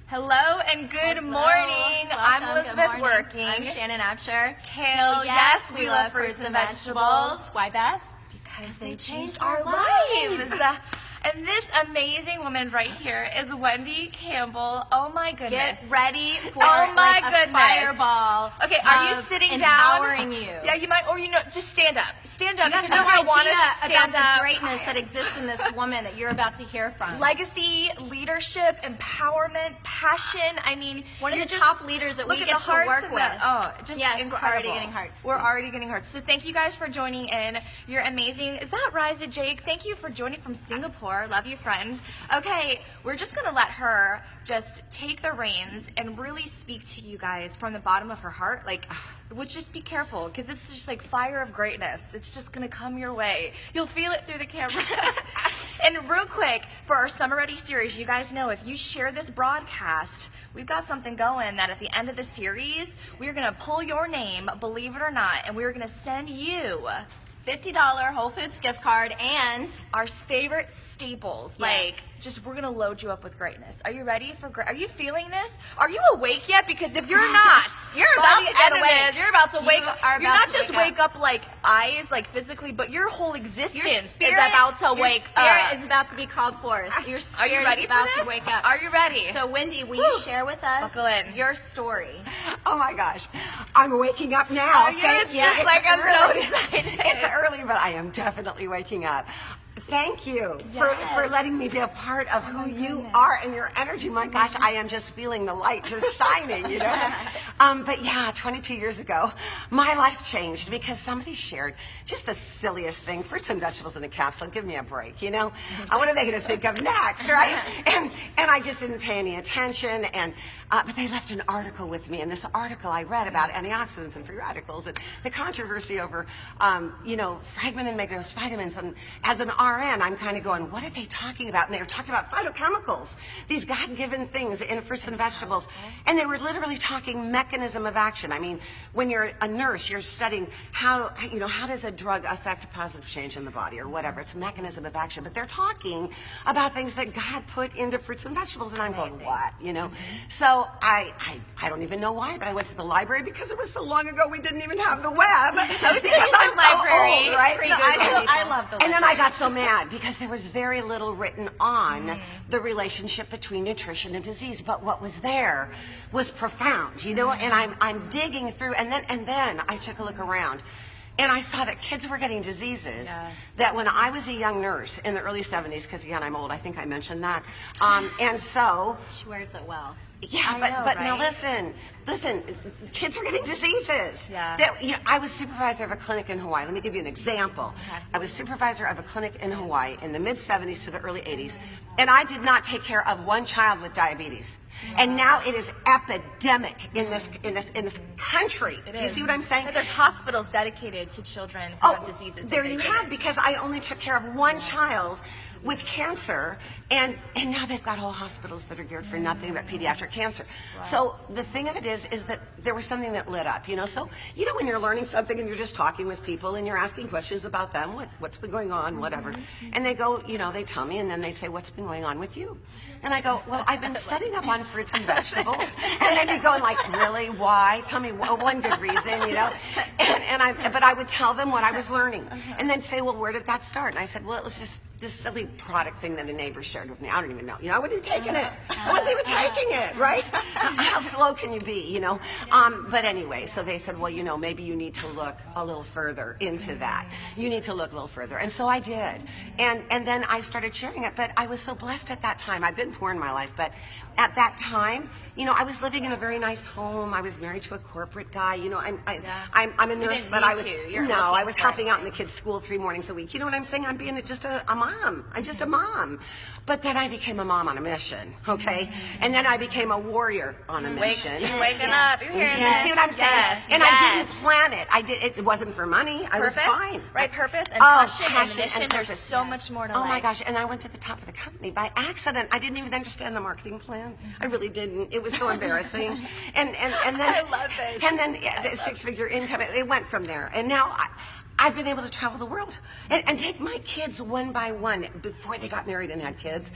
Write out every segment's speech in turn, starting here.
Hello and good morning. I'm Elizabeth Working. I'm Shannon Absher. Kale, yes, we love fruits and vegetables. Why, Beth? Because they changed our lives. And this amazing woman right here is Wendy Campbell. Oh my goodness. Get ready for a fireball. Okay, are you sitting empowering down? you. Yeah, you might, or just stand up. Stand up. You have because no you're gonna want idea to stand about up. the greatness that exists in this woman that you're about to hear from. Legacy, leadership, empowerment, passion. I mean, one of the top leaders that we get to work with. Yes, incredible. We're already getting hearts. We're already getting hearts. So thank you guys for joining in. You're amazing. Is that Riza Jake? Thank you for joining from Singapore. Love you, friend. Okay, we're just gonna let her just take the reins and really speak to you guys from the bottom of her heart. Which just be careful, because it's just like fire of greatness. It's just gonna come your way. You'll feel it through the camera. And real quick, for our Summer Ready series, you guys know if you share this broadcast, we've got something going that at the end of the series, we're gonna pull your name, believe it or not, and we're gonna send you $50 Whole Foods gift card and our favorite staples. Yes. We're gonna load you up with greatness. Are you ready for are you feeling this? Are you awake yet? Because if you're not, you're about to get awake. You're about to wake up. You're not just wake up like eyes, like physically, but your whole existence is about to wake up. Your spirit is about to be called forth. Your Are you spirit ready is about for this? to wake up. Are you ready? So Wendy, will you share with us Buckle in. your story? Oh my gosh, I'm waking up now. It's just like I'm so excited. It's early, but I am definitely waking up. Thank you for letting me be a part of who you are and your energy. My gosh, I am just feeling the light just shining, you know. But yeah, 22 years ago, my life changed because somebody shared just the silliest thing, fruits and vegetables in a capsule. Give me a break, you know. What are they going to think of next, right? And I just didn't pay any attention. And but they left an article with me, and this article I read about antioxidants and free radicals and the controversy over, fragmented and microdose vitamins. And as an RN, I'm kind of going, what are they talking about? And they were talking about phytochemicals, these God-given things in fruits and vegetables. And they were literally talking mechanism of action. I mean, when you're a nurse, you're studying how does a drug affect a positive change in the body or whatever. It's a mechanism of action. But they're talking about things that God put into fruits and vegetables. And I'm going, what? So I don't even know why, but I went to the library because it was so long ago we didn't even have the web. Because I'm so old, right? I love the library. And then I got so mad because there was very little written on the relationship between nutrition and disease, but what was there was profound, and I'm digging through, and then I took a look around. And I saw that kids were getting diseases that when I was a young nurse in the early 70s, because again, I'm old, I think I mentioned that. And so. She wears it well. Yeah, but now listen, kids are getting diseases. Yeah. I was supervisor of a clinic in Hawaii. Let me give you an example. Okay. I was supervisor of a clinic in Hawaii in the mid-70s to the early 80s, and I did not take care of one child with diabetes. And now it is epidemic in this country. Do you see what I'm saying? There's hospitals dedicated to children who have diseases. There you have, because I only took care of one child with cancer, and now they've got whole hospitals that are geared for nothing but pediatric cancer. Wow. So the thing of it is that there was something that lit up, So when you're learning something and you're just talking with people and you're asking questions about them, what's been going on, whatever, and they go, they tell me, and then they say, what's been going on with you? And I go, well, I've been studying up on fruits and vegetables, and they'd be going like, really, why? Tell me one good reason, but I would tell them what I was learning, and then say, well, where did that start? And I said, well, it was just this silly product thing that a neighbor shared with me. I don't even know. I wasn't even taking it. I wasn't even taking it, right? How slow can you be, But anyway, so they said, well, maybe you need to look a little further into that. You need to look a little further. And so I did. And then I started sharing it. But I was so blessed at that time. I've been poor in my life, but at that time, I was living in a very nice home. I was married to a corporate guy. I'm a nurse, but I was helping out in the kids' school 3 mornings a week. You know what I'm saying? I'm being just a mom. I'm just a mom. But then I became a mom on a mission, okay? And then I became a warrior on a mission. You're waking up. You're hearing You see what I'm saying? Yes. And I didn't plan it. It wasn't for money. I was fine. Right, purpose and passion and mission. And There's so much more to life. Oh my gosh, and I went to the top of the company by accident. I didn't even understand the marketing plan. I really didn't. It was so embarrassing. And then I love it. And then the 6-figure income, it went from there. And now I've been able to travel the world and take my kids one by one before they got married and had kids.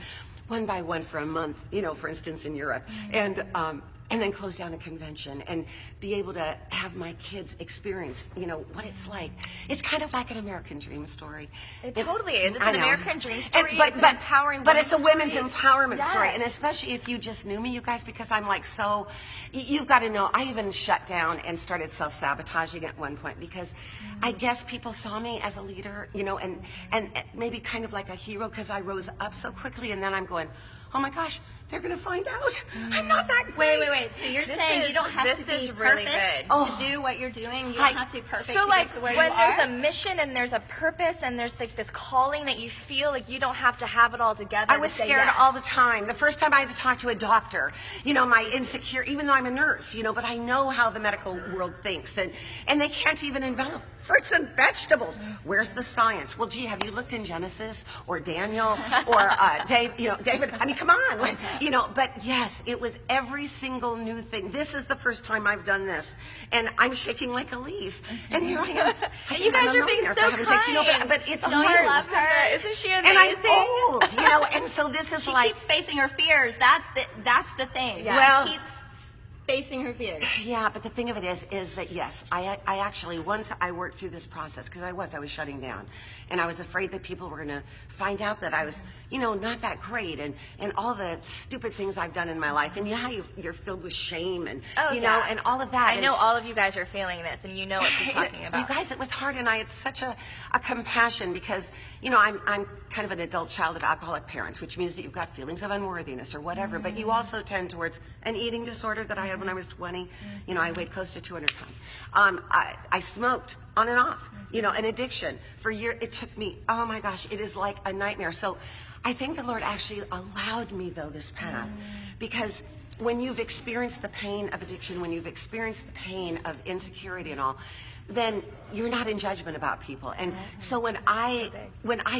one by one for a month, for instance, in Europe, and then close down a convention and be able to have my kids experience, what it's like. It's kind of like an American dream story. It totally is. It's I an know. American dream story. But It's an empowering But it's a women's story. empowerment story. Yes. And especially if you just knew me, you guys, because I'm like you've got to know, I even shut down and started self-sabotaging at one point because I guess people saw me as a leader, and maybe kind of like a hero because I rose up so quickly, and then I'm going, oh my gosh, they're going to find out. I'm not that great. Wait. So you're saying you don't have to be really perfect good. to do what you're doing? You don't have to be perfect So to like get to where when you there's are? a mission and there's a purpose and there's like this calling that you feel like you don't have to have it all together. I was to say scared yes. all the time. The first time I had to talk to a doctor, my insecure, even though I'm a nurse, but I know how the medical world thinks, and they can't even envelop fruits and vegetables. Where's the science? Well, gee, have you looked in Genesis or Daniel or David? I mean, come on, but yes, it was every single new thing. This is the first time I've done this, and I'm shaking like a leaf, and here I am. You guys are being so kind. But it's Don't you hard. love her? Isn't she amazing? And I'm old, and so this is She like. keeps facing her fears. That's the thing. Yeah. Well- She keeps facing her fears. Yeah, but the thing of it is that yes, I actually, once I worked through this process, because I was shutting down, and I was afraid that people were going to find out that I was, not that great, and all the stupid things I've done in my life, and how you're filled with shame, and and all of that. I know all of you guys are feeling this, and you know what she's talking about. You guys, it was hard, and I had such a compassion because, I'm kind of an adult child of alcoholic parents, which means that you've got feelings of unworthiness or whatever, but you also tend towards an eating disorder that I had when I was 20. I weighed close to 200 pounds. I smoked on and off, an addiction for years. It took me, oh my gosh, it is like a nightmare. So I think the Lord actually allowed me, though, this path, because when you've experienced the pain of addiction, when you've experienced the pain of insecurity and all, then you're not in judgment about people. And so when I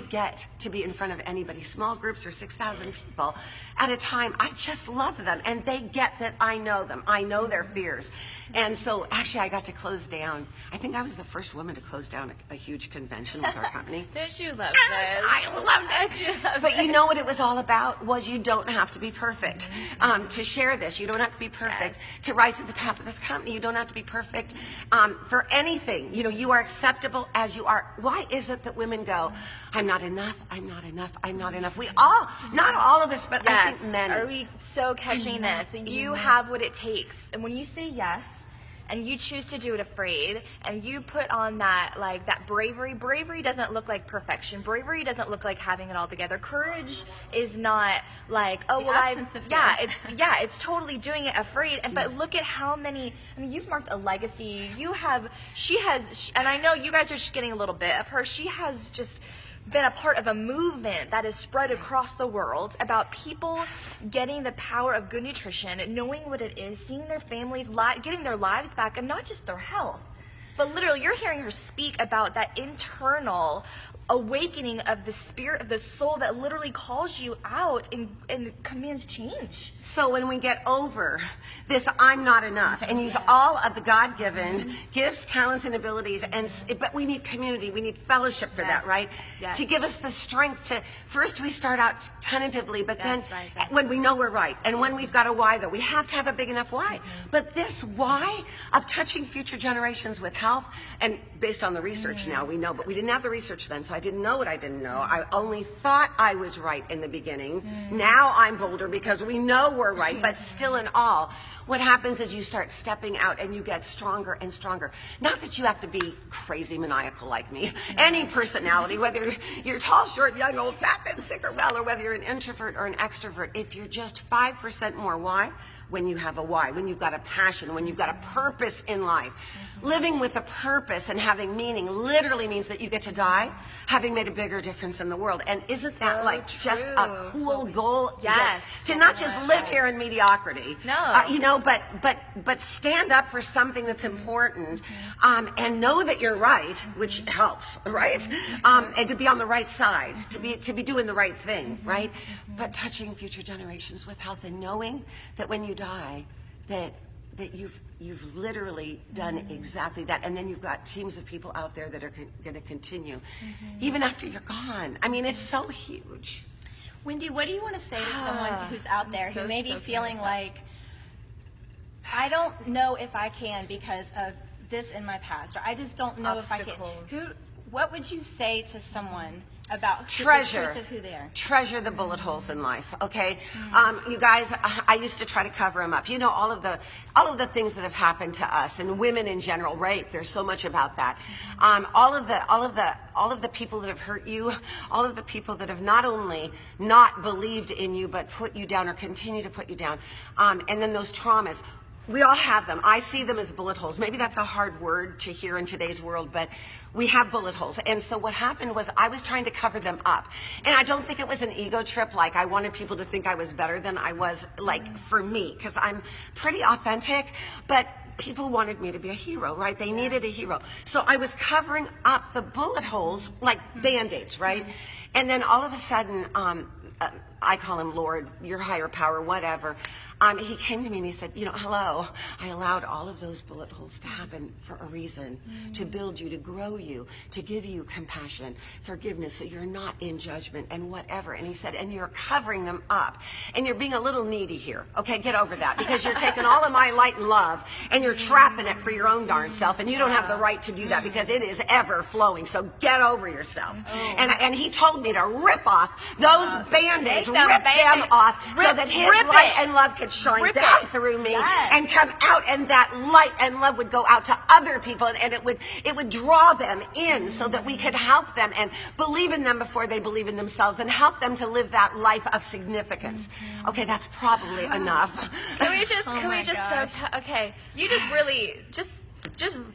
get to be in front of anybody, small groups or 6,000 people at a time, I just love them, and they get that I know them. I know their fears. And so actually I got to close down. I think I was the first woman to close down a huge convention with our company. Don't you love Yes, this? I loved it. But you know what it was all about was you don't have to be perfect to share this. You don't have to be perfect to rise to the top of this company. You don't have to be perfect for anything. You are acceptable as you are. Why is it that women go, I'm not enough, I'm not enough, I'm not enough? We all, not all of us, but I think men. Are we so catching this? You have what it takes. And when you say yes, and you choose to do it afraid, and you put on that bravery doesn't look like perfection. Bravery doesn't look like having it all together. Courage is not like, absence of fear. It's totally doing it afraid. But look at how many, you've marked a legacy. She has, and I know you guys are just getting a little bit of her. She has just been a part of a movement that is spread across the world about people getting the power of good nutrition, knowing what it is, seeing their families, getting their lives back, and not just their health. But literally, you're hearing her speak about that internal awakening of the spirit of the soul that literally calls you out and commands change. So when we get over this I'm not enough and use all of the God-given gifts, talents, and abilities, but we need community, we need fellowship for that, right? Yes. To give us the strength to, first we start out tentatively, but then right. when we know we're right, and when we've got a why, though, we have to have a big enough why. But this why of touching future generations with health, and based on the research now we know, but we didn't have the research then, so I didn't know what I didn't know. I only thought I was right in the beginning. Now I'm bolder because we know we're right, but still in all, what happens is you start stepping out and you get stronger and stronger. Not that you have to be crazy maniacal like me. Any personality, whether you're tall, short, young, old, fat, thin, sick, or well, or whether you're an introvert or an extrovert, if you're just 5% more why, when you have a why, when you've got a passion, when you've got a purpose in life. Living with a purpose and having meaning literally means that you get to die having made a bigger difference in the world. And isn't that So like just true. a cool goal? Yes. To not just live here in mediocrity. No. But stand up for something that's important, and know that you're right, which helps, right? And to be on the right side, to be doing the right thing, right? But touching future generations with health and knowing that when you die, that you've literally done exactly that, and then you've got teams of people out there that are going to continue even after you're gone. I mean, it's so huge. Wendy, what do you want to say to someone who's out there who may be feeling like, I don't know if I can because of this in my past, or I just don't know if I can. What would you say to someone about the truth of who they are? Treasure the bullet holes in life, okay? You guys, I used to try to cover them up. You know, all of the things that have happened to us, and women in general, rape. There's so much about that. All of the people that have hurt you, all of the people that have not only not believed in you, but put you down or continue to put you down, and then those traumas. We all have them. I see them as bullet holes. Maybe that's a hard word to hear in today's world, but we have bullet holes. And so what happened was I was trying to cover them up. And I don't think it was an ego trip, like I wanted people to think I was better than I was, like, for me, because I'm pretty authentic, but people wanted me to be a hero, right? They needed a hero. So I was covering up the bullet holes like Band-Aids, right? And then all of a sudden, I call him Lord, your higher power, whatever. He came to me and he said, you know, hello, I allowed all of those bullet holes to happen for a reason, to build you, to grow you, to give you compassion, forgiveness, so you're not in judgment and whatever. And he said, and you're covering them up, and you're being a little needy here. Okay, get over that, because you're taking all of my light and love and you're trapping it for your own darn self, and you don't have the right to do that because it is ever flowing. So get over yourself. And he told me to rip off those Band-Aids, rip them off, so that his light and love could shine down through me and come out, and that light and love would go out to other people, and it would draw them in, so that we could help them and believe in them before they believe in themselves, and help them to live that life of significance. Okay, that's probably enough. Can we just okay, you just really just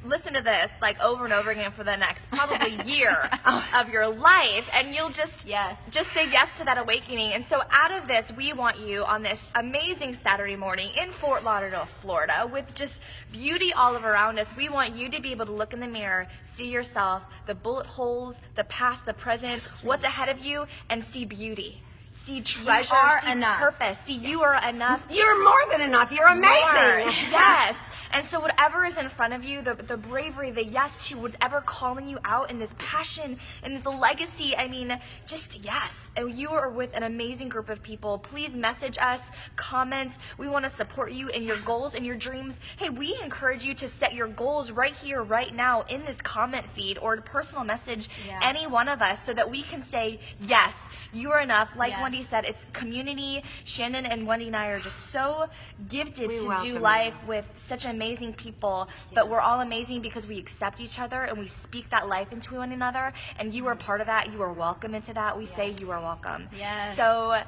listen to this like over and over again for the next probably year of your life, and you'll just say yes to that awakening. And so out of this, we want you on this amazing Saturday morning in Fort Lauderdale, Florida, with just beauty all around us. We want you to be able to look in the mirror, see yourself, the bullet holes, the past, the present, what's ahead of you, and see beauty. See treasure, see purpose. See, you are enough. You're more than enough. You're amazing. Yes. And so whatever is in front of you, the bravery, the yes to whatever calling you out in this passion and this legacy, I mean, just yes. And you are with an amazing group of people. Please message us, comments. We want to support you in your goals and your dreams. Hey, we encourage you to set your goals right here, right now in this comment feed or personal message any one of us, so that we can say, yes, you are enough. Like Wendy said, it's community. Shannon and Wendy and I are just so gifted to do life with such amazing people, but we're all amazing because we accept each other and we speak that life into one another, and you are part of that. You are welcome into that. We say you are welcome. So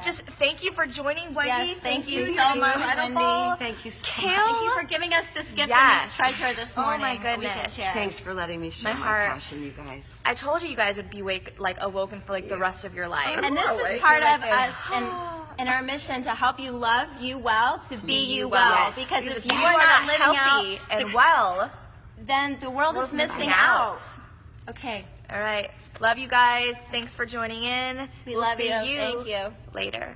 just thank you for joining, Wendy. Thank you so much, Wendy. Thank you so much. Thank you for giving us this gift and this treasure this morning. Oh my goodness. Thanks for letting me share my passion, you guys. I told you guys would be awoken for the rest of your life. And this is part of us in our mission to help you love you well, to be you well. Because if you are not living healthy and well, then the world is missing out. Okay. All right. Love you guys. Thanks for joining in. We love you. See you Thank you. later.